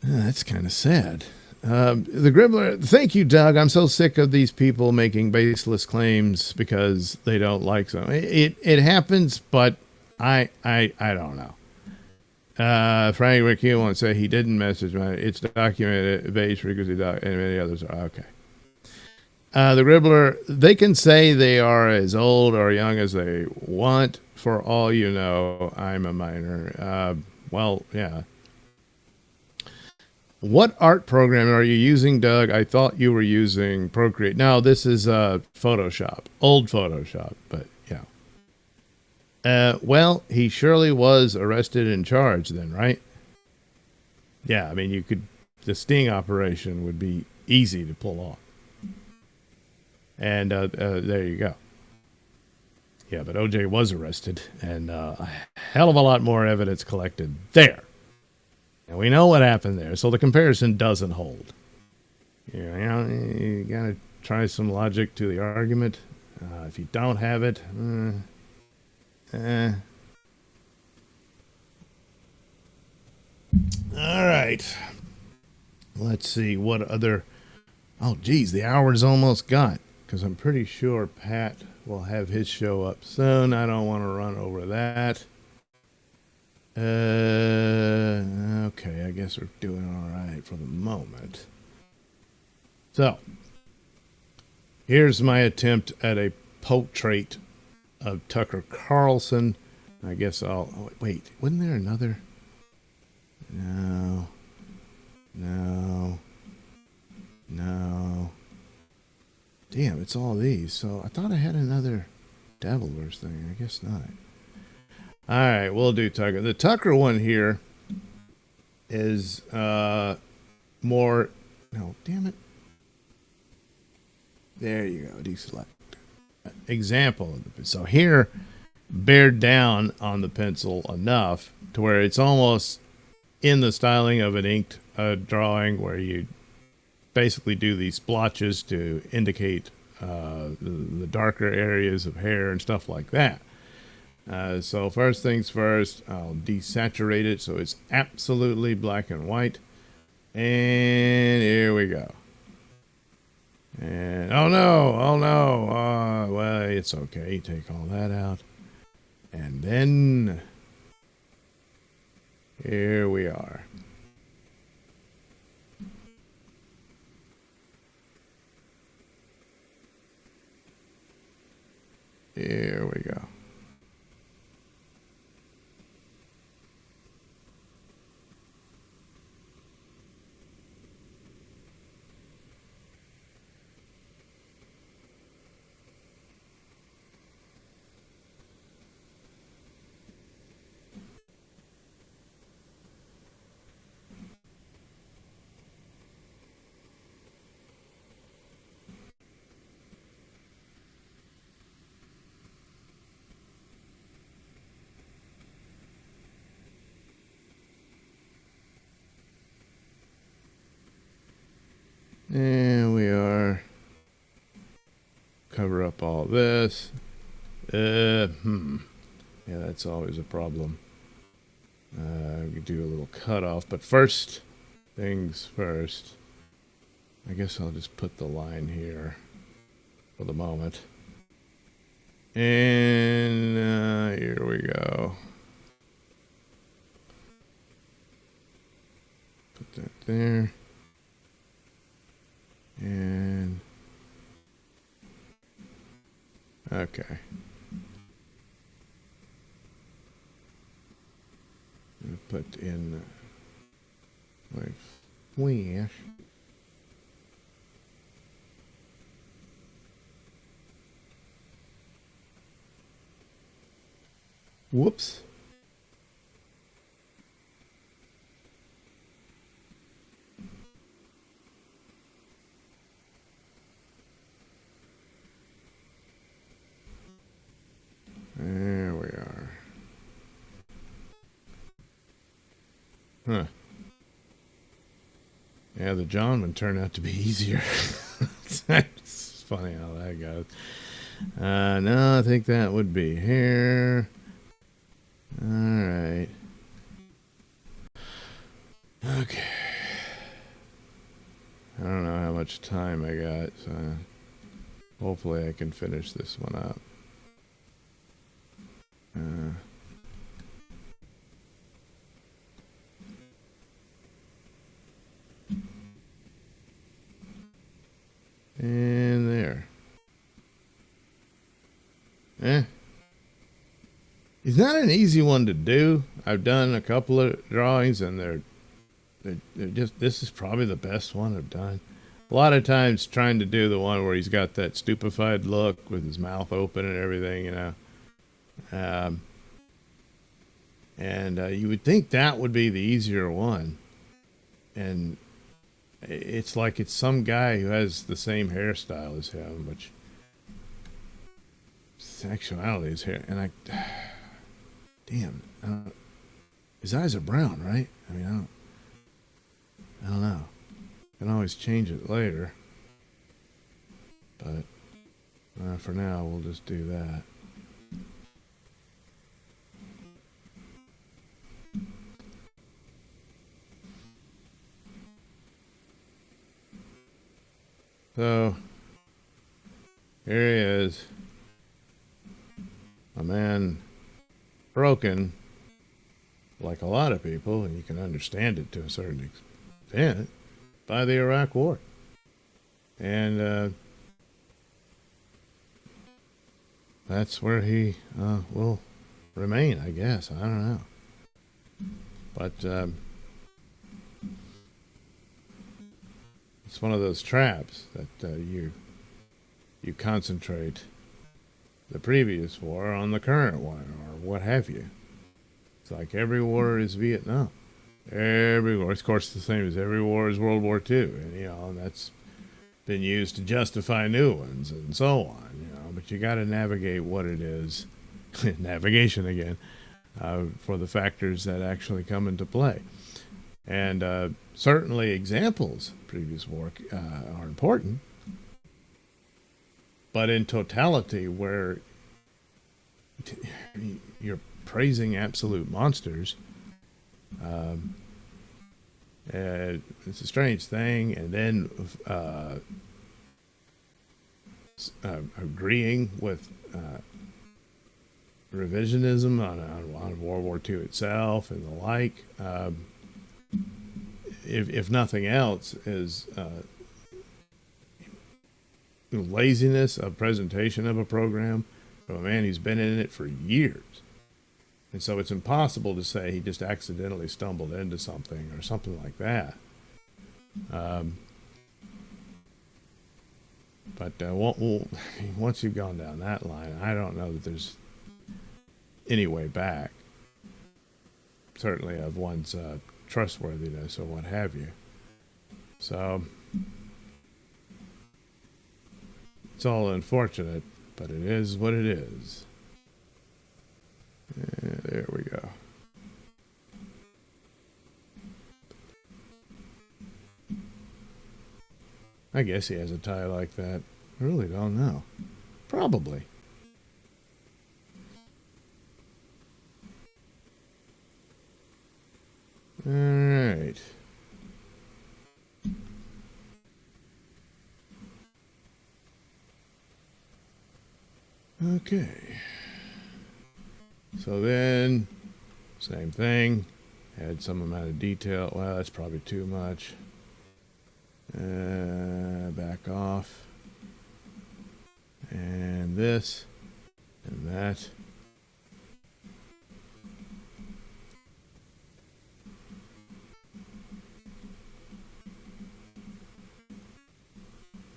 That's kind of sad. The Gribbler, thank you, Doug. I'm so sick of these people making baseless claims because they don't like something. It happens, but I don't know. Frank Ricky won't say he didn't message me. It's documented, base frequency, and many others are okay. The Gribbler, they can say they are as old or young as they want. For all you know, I'm a minor. Well, yeah. What art program are you using, Doug? I thought you were using Procreate. No, this is Photoshop. Old Photoshop, but yeah. Well, he surely was arrested and charged then, right? Yeah, I mean, the sting operation would be easy to pull off. And there you go. Yeah, but OJ was arrested, and a hell of a lot more evidence collected there. And we know what happened there, so the comparison doesn't hold. You gotta try some logic to the argument. If you don't have it, All right. Let's see what other. Oh, geez, the hour's almost got. Because I'm pretty sure Pat will have his show up soon. I don't want to run over that. Okay, I guess we're doing all right for the moment. So, here's my attempt at a portrait of Tucker Carlson. I guess wait, wasn't there another? No. Damn, it's all these. So I thought I had another Devilverse thing. I guess not. All right, we'll do Tucker. The Tucker one here is more. No, damn it. There you go. Deselect. Example. So here, bared down on the pencil enough to where it's almost in the styling of an inked drawing, where you basically do these splotches to indicate the darker areas of hair and stuff like that. So first things first, I'll desaturate it so it's absolutely black and white. And here we go. And oh no. Well, it's okay. Take all that out. And then here we are. Here we go. And we are. Cover up all this. Yeah, that's always a problem. We do a little cutoff, but first things first. I guess I'll just put the line here for the moment. And here we go. Put that there. And okay. Put in my flash. Whoops. There we are. Huh. Yeah, the John one turned out to be easier. It's funny how that goes. No, I think that would be here. All right. Okay. I don't know how much time I got, so hopefully I can finish this one up. And there. It's not an easy one to do. I've done a couple of drawings, and they're just, this is probably the best one I've done. A lot of times trying to do the one where he's got that stupefied look with his mouth open and everything, you know. And you would think that would be the easier one. And it's like it's some guy who has the same hairstyle as him, which sexuality is hair. And damn, his eyes are brown, right? I mean, I don't know. Can always change it later. But for now, we'll just do that. So, here he is. A man broken, like a lot of people, and you can understand it to a certain extent, by the Iraq War. And that's where he will remain, I guess. I don't know. But it's one of those traps that you concentrate the previous war on the current one, or what have you. It's like every war is Vietnam. Every war, of course, the same as every war is World War II, and and that's been used to justify new ones and so on. But you got to navigate what it is, navigation again, for the factors that actually come into play. And certainly examples of previous work are important, but in totality, where you're praising absolute monsters, it's a strange thing. And then agreeing with revisionism on World War II itself and the like, if nothing else, is laziness of presentation of a program from a man who's been in it for years. And so it's impossible to say he just accidentally stumbled into something or something like that. But once you've gone down that line, I don't know that there's any way back. Certainly of one's trustworthiness or what have you. So it's all unfortunate, but it is what it is. There we go. I guess he has a tie like that. I really don't know. Probably. All right. Okay. So then, same thing. Add some amount of detail. Well, that's probably too much. Back off. And this. And that.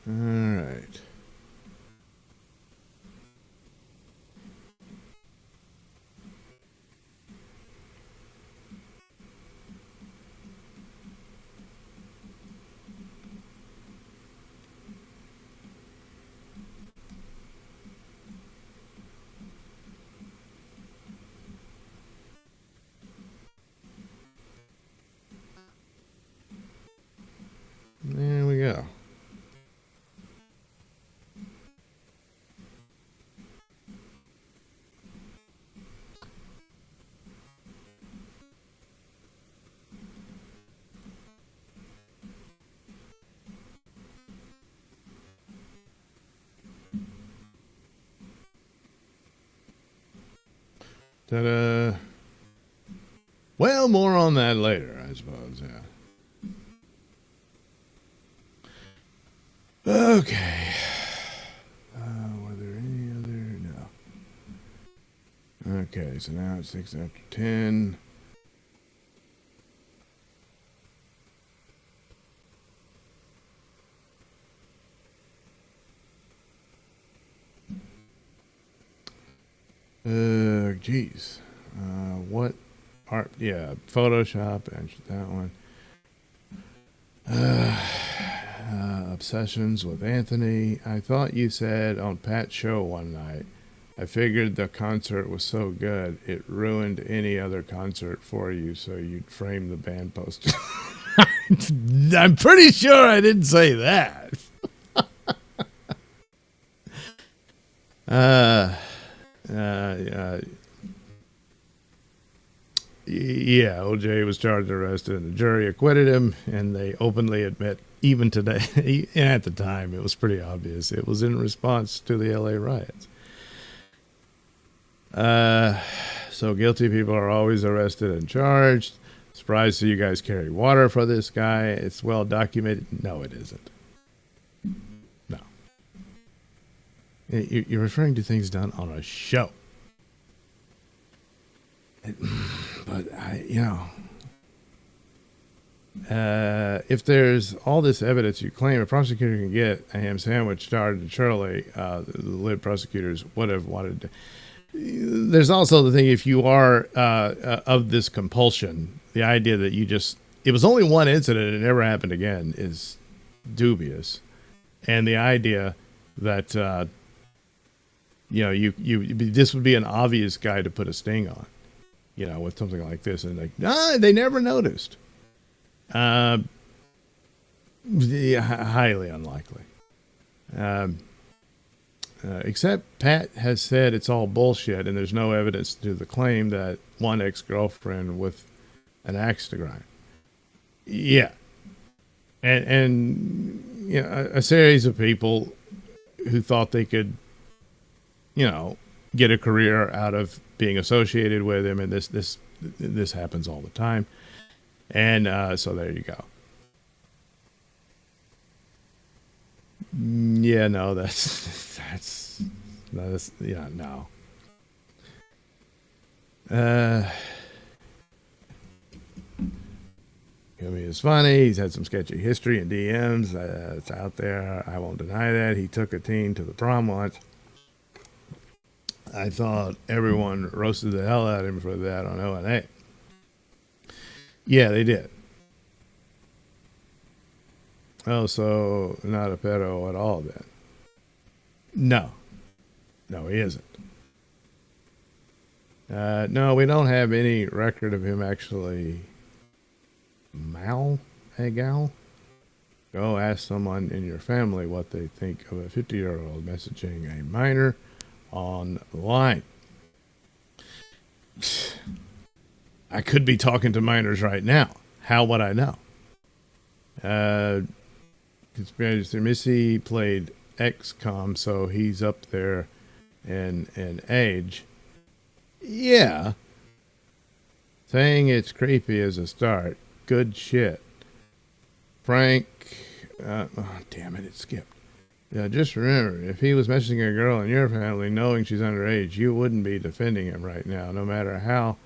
All right. Ta-da. Well, more on that later, I suppose, yeah. Okay. Were there any other? No. Okay, so now it's 6 after 10. Geez. What art? Yeah, Photoshop. Answered that one. Obsessions with Anthony. I thought you said on Pat's show one night. I figured the concert was so good it ruined any other concert for you, so you'd frame the band poster. I'm pretty sure I didn't say that. Yeah, OJ was charged and arrested, and the jury acquitted him, and they openly admit, even today, and at the time, it was pretty obvious, it was in response to the LA riots. So guilty people are always arrested and charged. Surprised that you guys carry water for this guy. It's well documented. No, it isn't. No. You're referring to things done on a show. But if there's all this evidence you claim, a prosecutor can get a ham sandwich charged, and surely the lib prosecutors would have wanted to. There's also the thing, if you are of this compulsion, the idea that it was only one incident and it never happened again is dubious. And the idea that, this would be an obvious guy to put a sting on, with something like this. And they never noticed. Yeah, highly unlikely. Except Pat has said it's all bullshit and there's no evidence to the claim that one ex-girlfriend with an axe to grind. Yeah. And a series of people who thought they could, get a career out of being associated with him. And this happens all the time. And so there you go. Yeah, no, no. It's funny. He's had some sketchy history in DMs. It's out there. I won't deny that. He took a teen to the prom once. I thought everyone roasted the hell out of him for that on O&A. Yeah, they did. Oh, so not a pedo at all then? No, he isn't. No, we don't have any record of him actually a gal. Go ask someone in your family what they think of a 50-year-old messaging a minor online. I could be talking to minors right now. How would I know? Conspiracy Missy played XCOM, so he's up there in age. Yeah. Saying it's creepy as a start. Good shit. Frank, damn it skipped. Yeah, just remember, if he was messaging a girl in your family knowing she's underage, you wouldn't be defending him right now, no matter how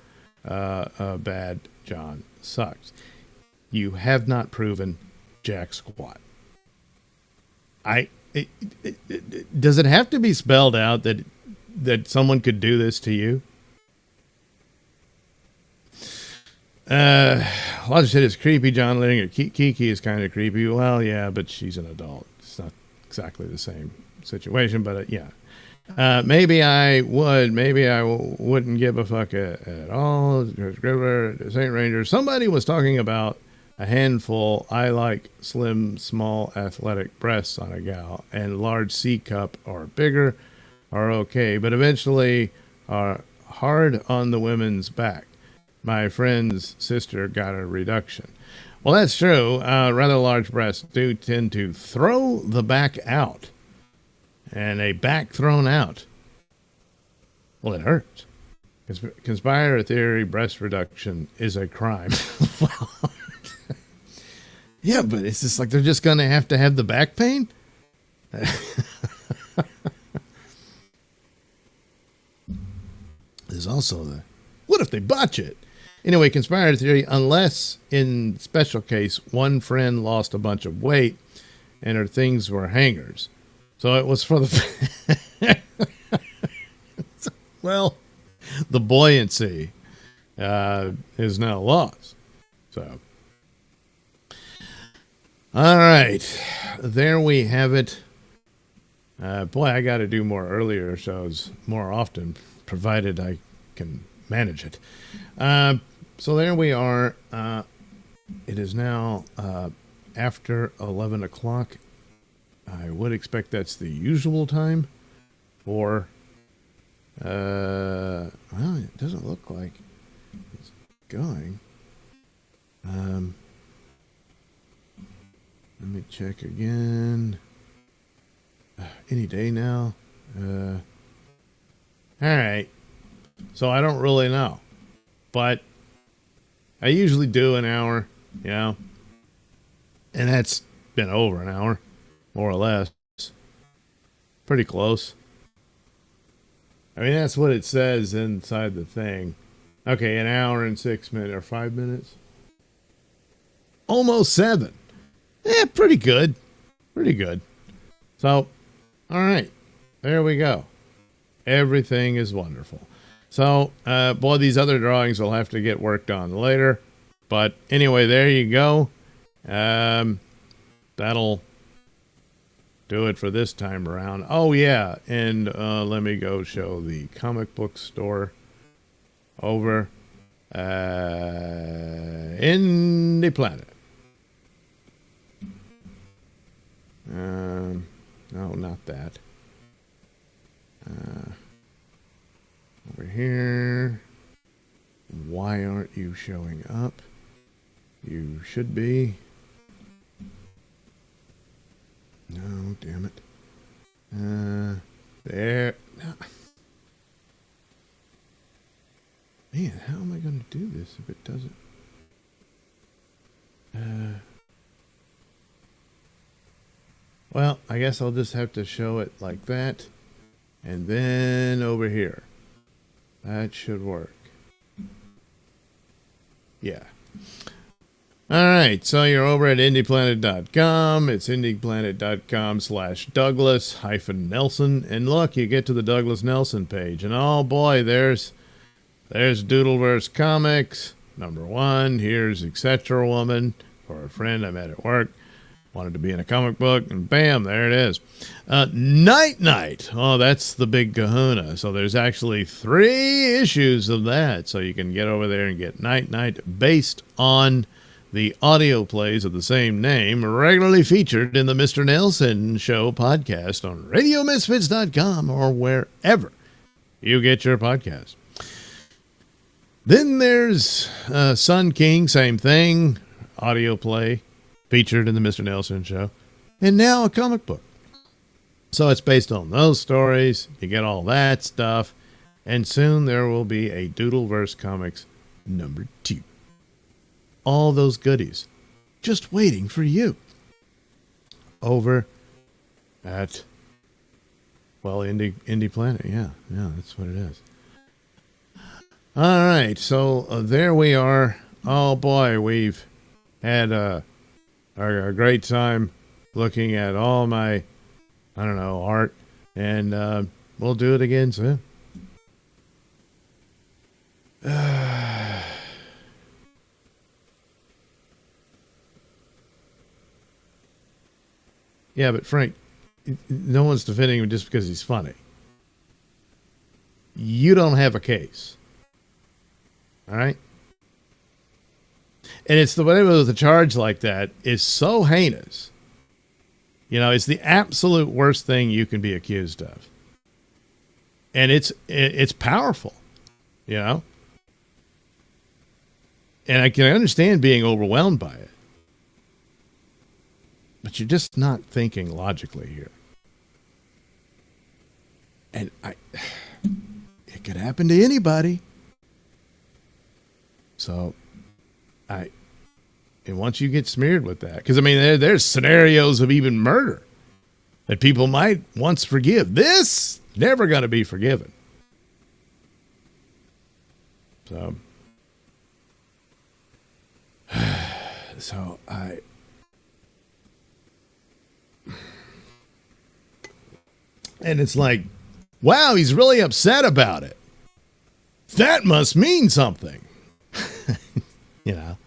bad John sucks. You have not proven jack squat. Does it have to be spelled out that someone could do this to you? A lot of shit is creepy. John letting her Kiki is kind of creepy. Well, yeah, but she's an adult. It's not exactly the same situation, but yeah. Maybe I would. Maybe I wouldn't give a fuck at all. St. Ranger. Somebody was talking about a handful. I like slim, small, athletic breasts on a gal, and large C cup or bigger are okay, but eventually are hard on the women's back. My friend's sister got a reduction. Well, that's true. Rather large breasts do tend to throw the back out. And a back thrown out, well, it hurts. Conspirator theory, breast reduction is a crime. Well, yeah, but it's just like they're just going to have the back pain? There's also the, what if they botch it? Anyway, conspiracy theory, unless in special case, one friend lost a bunch of weight and her things were hangers. So it was for the, well, the buoyancy is now lost. So, all right, there we have it. Boy, I got to do more earlier shows more often, provided I can manage it. So there we are. It is now after 11 o'clock. I would expect that's the usual time for, well, it doesn't look like it's going. Let me check again. Any day now. All right. So I don't really know, but I usually do an hour, you know, and that's been over an hour, more or less. Pretty close. I mean, that's what it says inside the thing. Okay, an hour and 6 minutes or 5 minutes. Almost 7. Pretty good. Pretty good. So, all right. There we go. Everything is wonderful. So, boy, these other drawings will have to get worked on later. But anyway, there you go. That'll do it for this time around. Oh, yeah. And let me go show the comic book store over in the planet. No, not that. Over here. Why aren't you showing up? You should be. No, damn it. There. No. Man, how am I going to do this if it doesn't? Well, I guess I'll just have to show it like that. And then over here. That should work. Yeah. All right. So you're over at indieplanet.com. It's indieplanet.com/Douglas-Nelson. And look, you get to the Douglas Nelson page. And oh boy, there's Doodleverse Comics. #1. Here's Etc. Woman for a friend I met at work. Wanted to be in a comic book, and bam, there it is. Night Night. Oh, that's the big kahuna. So there's actually 3 issues of that. So you can get over there and get Night Night based on the audio plays of the same name, regularly featured in the Mr. Nailsin Show podcast on RadioMisfits.com or wherever you get your podcast. Then there's Sun King, same thing, audio play. Featured in the Mr. Nailsin Show. And now a comic book. So it's based on those stories. You get all that stuff. And soon there will be a Doodleverse Comics #2. All those goodies. Just waiting for you. Over at, well, Indie Planet. Yeah, that's what it is. All right. So there we are. Oh, boy. We've had a great time looking at all my, I don't know, art, and we'll do it again soon. Yeah, but Frank, no one's defending him just because he's funny. You don't have a case. All right? And it's the way with a charge like that is so heinous. You know, it's the absolute worst thing you can be accused of. And it's powerful, you know. And I can understand being overwhelmed by it. But you're just not thinking logically here. And it could happen to anybody. So, and once you get smeared with that, because I mean, there's scenarios of even murder that people might once forgive. This never going to be forgiven. So, and it's like, wow, he's really upset about it. That must mean something. You know.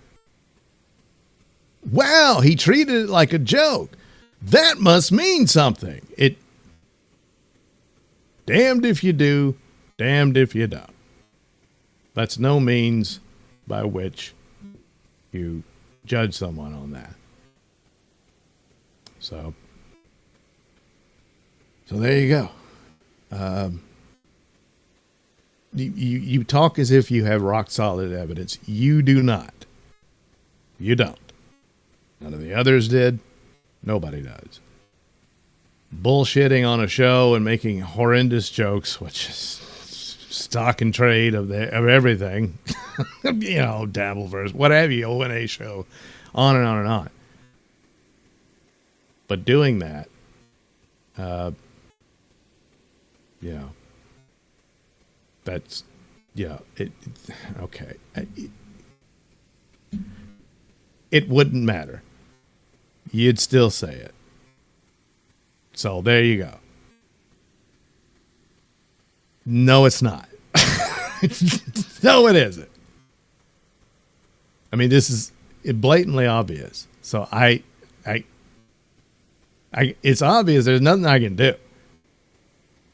Wow, he treated it like a joke. That must mean something. Damned if you do, damned if you don't. That's no means by which you judge someone on that. So there you go. You talk as if you have rock solid evidence. You do not. You don't. None of the others did. Nobody does. Bullshitting on a show and making horrendous jokes, which is stock and trade of everything. You know, Dabbleverse, whatever, O&A show, on and on and on. But doing that, you know, that's, yeah, okay. It wouldn't matter. You'd still say it. So there you go. No, it's not. No, it isn't. I mean, this is blatantly obvious. So it's obvious. There's nothing I can do.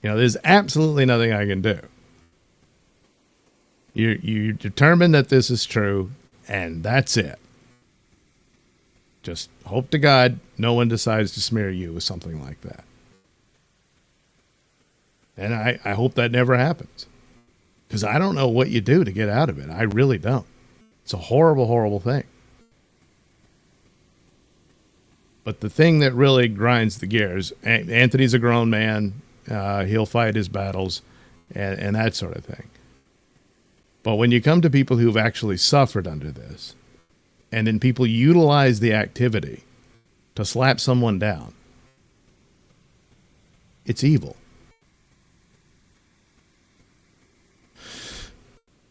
You know, there's absolutely nothing I can do. You determine that this is true, and that's it. Just hope to God no one decides to smear you with something like that. And I hope that never happens. Because I don't know what you do to get out of it. I really don't. It's a horrible, horrible thing. But the thing that really grinds the gears, Anthony's a grown man. He'll fight his battles and that sort of thing. But when you come to people who've actually suffered under this, and then people utilize the activity to slap someone down, it's evil.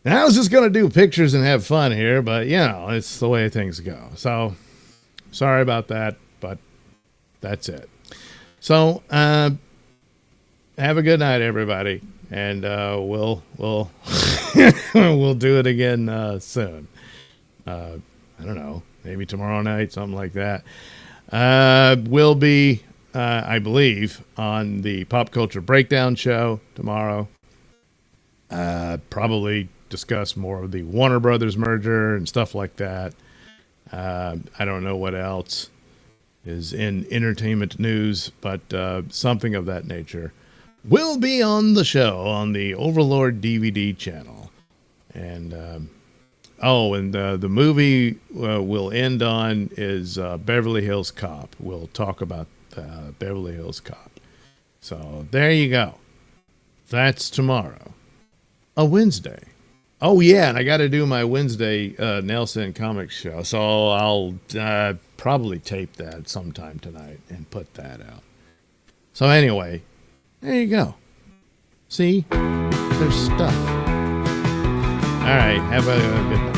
And I was just going to do pictures and have fun here, but, you know, it's the way things go. So, sorry about that, but that's it. So, have a good night, everybody, and we'll we'll do it again soon. I don't know, maybe tomorrow night, something like that. We'll be, I believe, on the Pop Culture Breakdown show tomorrow. Probably discuss more of the Warner Brothers merger and stuff like that. I don't know what else is in entertainment news, but something of that nature will be on the show on the Overlord DVD channel. And the movie we'll end on is Beverly Hills Cop. We'll talk about Beverly Hills Cop. So there you go. That's tomorrow. A Wednesday. Oh, yeah, and I got to do my Wednesday Nailsin Comics show. So I'll probably tape that sometime tonight and put that out. So anyway, there you go. See? There's stuff. All right, have a good night.